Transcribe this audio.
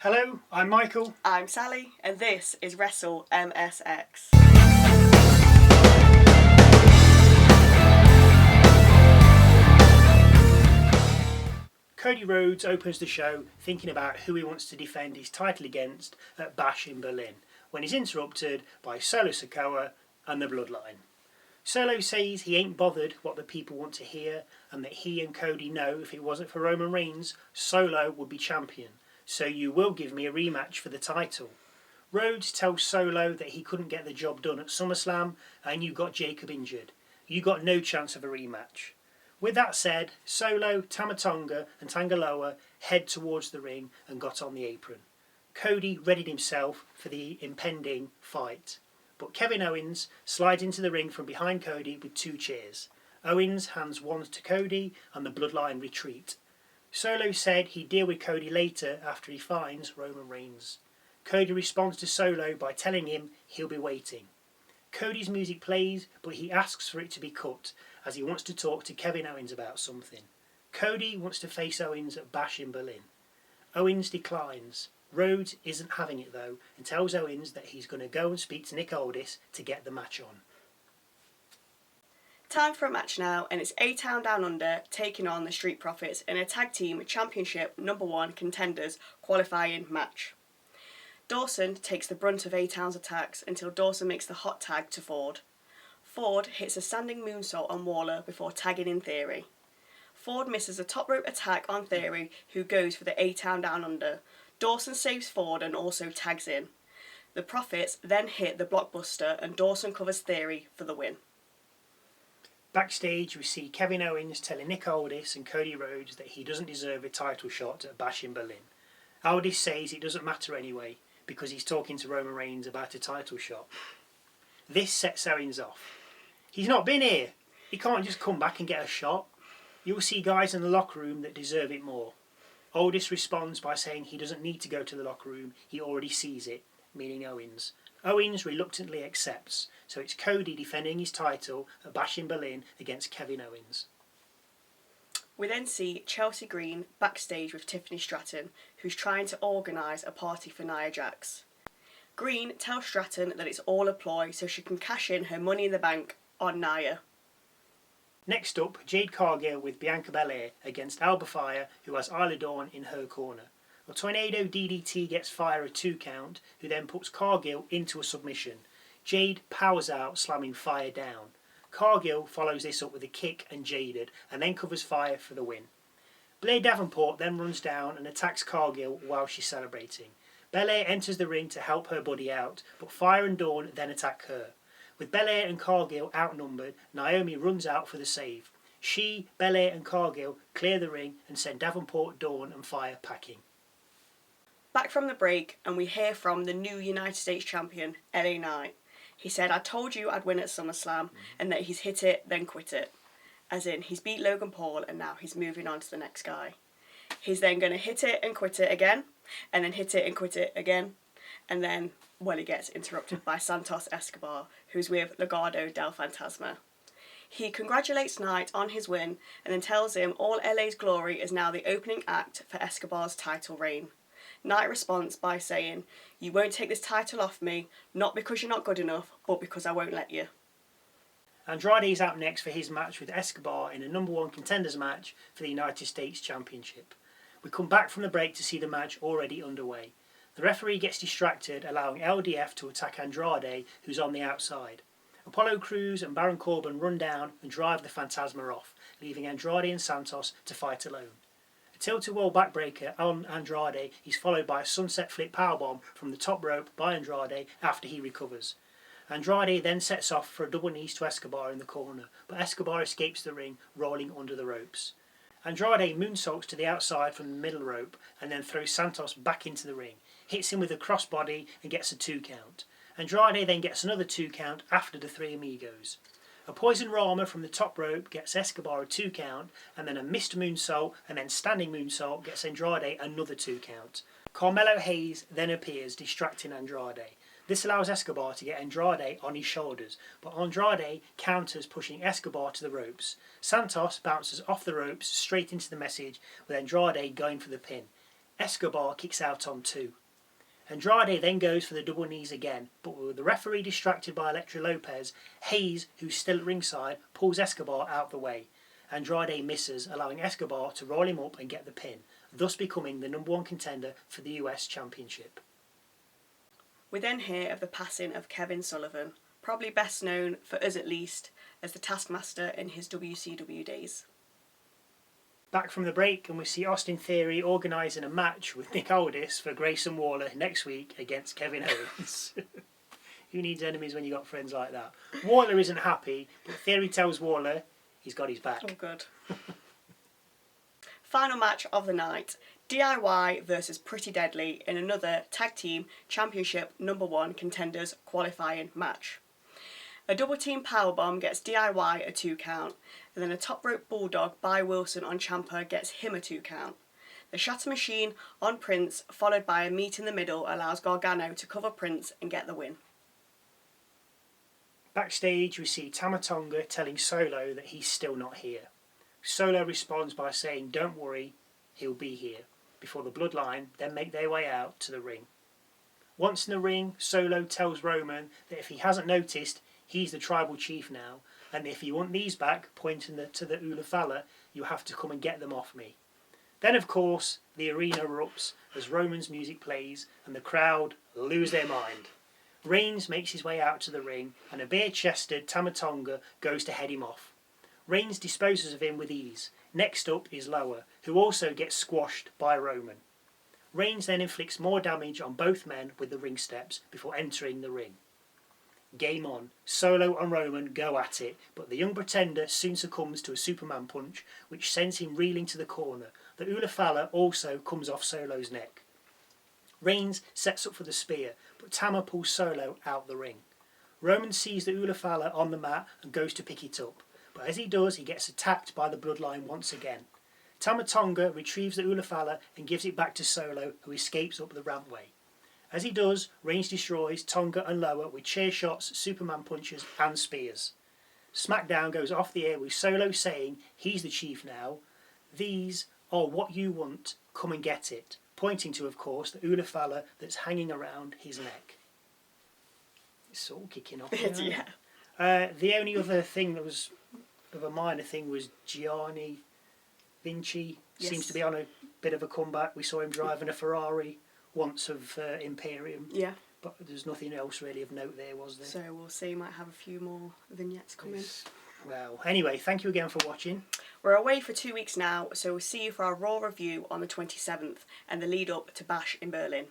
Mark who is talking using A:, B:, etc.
A: Hello, I'm Michael.
B: I'm Sally, and this is Wrestle MSX.
A: Cody Rhodes opens the show thinking about who he wants to defend his title against at Bash in Berlin, when he's interrupted by Solo Sikoa and the Bloodline. Solo says he ain't bothered what the people want to hear, and that he and Cody know if it wasn't for Roman Reigns, Solo would be champion, so you will give me a rematch for the title. Rhodes tells Solo that he couldn't get the job done at SummerSlam, and you got Jacob injured. You got no chance of a rematch. With that said, Solo, Tama Tonga and Tangaloa head towards the ring and got on the apron. Cody readied himself for the impending fight, but Kevin Owens slides into the ring from behind Cody with two chairs. Owens hands one to Cody and the Bloodline retreat. Solo said he'd deal with Cody later after he finds Roman Reigns. Cody responds to Solo by telling him he'll be waiting. Cody's music plays, but he asks for it to be cut, as he wants to talk to Kevin Owens about something. Cody wants to face Owens at Bash in Berlin. Owens declines. Rhodes isn't having it though, and tells Owens that he's going to go and speak to Nick Aldis to get the match on.
B: Time for a match now, and it's A-Town Down Under taking on the Street Profits in a Tag Team Championship #1 Contenders qualifying match. Dawson takes the brunt of A-Town's attacks until Dawson makes the hot tag to Ford. Ford hits a standing moonsault on Waller before tagging in Theory. Ford misses a top rope attack on Theory, who goes for the A-Town Down Under. Dawson saves Ford and also tags in. The Profits then hit the blockbuster and Dawson covers Theory for the win.
A: Backstage we see Kevin Owens telling Nick Aldis and Cody Rhodes that he doesn't deserve a title shot at Bash in Berlin. Aldis says it doesn't matter anyway, because he's talking to Roman Reigns about a title shot. This sets Owens off. He's not been here. He can't just come back and get a shot. You'll see guys in the locker room that deserve it more. Aldis responds by saying he doesn't need to go to the locker room, he already sees it, meaning Owens. Owens reluctantly accepts, so it's Cody defending his title at Bash in Berlin against Kevin Owens.
B: We then see Chelsea Green backstage with Tiffany Stratton, who's trying to organise a party for Nia Jax. Green tells Stratton that it's all a ploy so she can cash in her money in the bank on Nia.
A: Next up, Jade Cargill with Bianca Belair against Alba Fyre, who has Isla Dawn in her corner. A tornado DDT gets Fyre a 2 count, who then puts Cargill into a submission. Jade powers out, slamming Fyre down. Cargill follows this up with a kick and Jaded, and then covers Fyre for the win. Blair Davenport then runs down and attacks Cargill while she's celebrating. Belair enters the ring to help her buddy out, but Fyre and Dawn then attack her. With Belair and Cargill outnumbered, Naomi runs out for the save. She, Belair and Cargill clear the ring and send Davenport, Dawn and Fyre packing.
B: Back from the break, and we hear from the new United States champion, LA Knight. He said, I told you I'd win at SummerSlam, and that he's hit it, then quit it. As in, he's beat Logan Paul, and now he's moving on to the next guy. He's then going to hit it and quit it again, and then hit it and quit it again, and then, well, he gets interrupted by Santos Escobar, who's with Legado del Fantasma. He congratulates Knight on his win, and then tells him all LA's glory is now the opening act for Escobar's title reign. Knight responds by saying, you won't take this title off me, not because you're not good enough, but because I won't let you.
A: Andrade is out next for his match with Escobar in a #1 Contenders match for the United States Championship. We come back from the break to see the match already underway. The referee gets distracted, allowing LDF to attack Andrade, who's on the outside. Apollo Crews and Baron Corbin run down and drive the Phantasma off, leaving Andrade and Santos to fight alone. A tilt-a-whirl backbreaker on Andrade is followed by a sunset flip powerbomb from the top rope by Andrade after he recovers. Andrade then sets off for a double knees to Escobar in the corner, but Escobar escapes the ring, rolling under the ropes. Andrade moonsaults to the outside from the middle rope and then throws Santos back into the ring, hits him with a crossbody and gets a 2 count. Andrade then gets another 2 count after the Three Amigos. A poison Rama from the top rope gets Escobar a 2 count, and then a missed moonsault and then standing moonsault gets Andrade another 2 count. Carmelo Hayes then appears, distracting Andrade. This allows Escobar to get Andrade on his shoulders, but Andrade counters, pushing Escobar to the ropes. Santos bounces off the ropes straight into the message, with Andrade going for the pin. Escobar kicks out on 2. Andrade then goes for the double knees again, but with the referee distracted by Elektra Lopez, Hayes, who's still at ringside, pulls Escobar out the way. Andrade misses, allowing Escobar to roll him up and get the pin, thus becoming the number 1 contender for the US Championship.
B: We then hear of the passing of Kevin Sullivan, probably best known, for us at least, as the Taskmaster in his WCW days.
A: Back from the break, and we see Austin Theory organising a match with Nick Aldis for Grayson Waller next week against Kevin Owens. Who needs enemies when you got friends like that? Waller isn't happy, but Theory tells Waller he's got his back.
B: Oh, good. Final match of the night. DIY versus Pretty Deadly in another Tag Team Championship number 1 contenders qualifying match. A double team powerbomb gets DIY a 2 count, and then a top rope bulldog by Wilson on Ciampa gets him a 2 count. The Shatter Machine on Prince, followed by a meet in the middle, allows Gargano to cover Prince and get the win.
A: Backstage, we see Tama Tonga telling Solo that he's still not here. Solo responds by saying, "Don't worry, he'll be here," before the Bloodline then make their way out to the ring. Once in the ring, Solo tells Roman that if he hasn't noticed, he's the tribal chief now, and if you want these back, pointing to the Ula Fala, you have to come and get them off me. Then, of course, the arena erupts as Roman's music plays and the crowd lose their mind. Reigns makes his way out to the ring, and a bare-chested Tama Tonga goes to head him off. Reigns disposes of him with ease. Next up is Lower, who also gets squashed by Roman. Reigns then inflicts more damage on both men with the ring steps before entering the ring. Game on. Solo and Roman go at it, but the young pretender soon succumbs to a Superman punch, which sends him reeling to the corner. The Ula Fala also comes off Solo's neck. Reigns sets up for the spear, but Tama pulls Solo out the ring. Roman sees the Ula Fala on the mat and goes to pick it up, but as he does, he gets attacked by the Bloodline once again. Tama Tonga retrieves the Ula Fala and gives it back to Solo, who escapes up the rampway. As he does, Reigns destroys Tonga and Lower with chair shots, Superman punches and spears. SmackDown goes off the air with Solo saying he's the chief now. "These are what you want, come and get it," pointing to, of course, the Ula Fala that's hanging around his neck. It's all kicking off.
B: Yeah.
A: The only other thing that was of a minor thing was Gianni Vinci.
B: Yes.
A: Seems to be on a bit of a comeback. We saw him driving a Ferrari once of Imperium.
B: Yeah.
A: But there's nothing else really of note there, was there?
B: So we'll see, might have a few more vignettes coming.
A: Well, anyway, thank you again for watching.
B: We're away for 2 weeks now, so we'll see you for our Raw review on the 27th and the lead up to Bash in Berlin.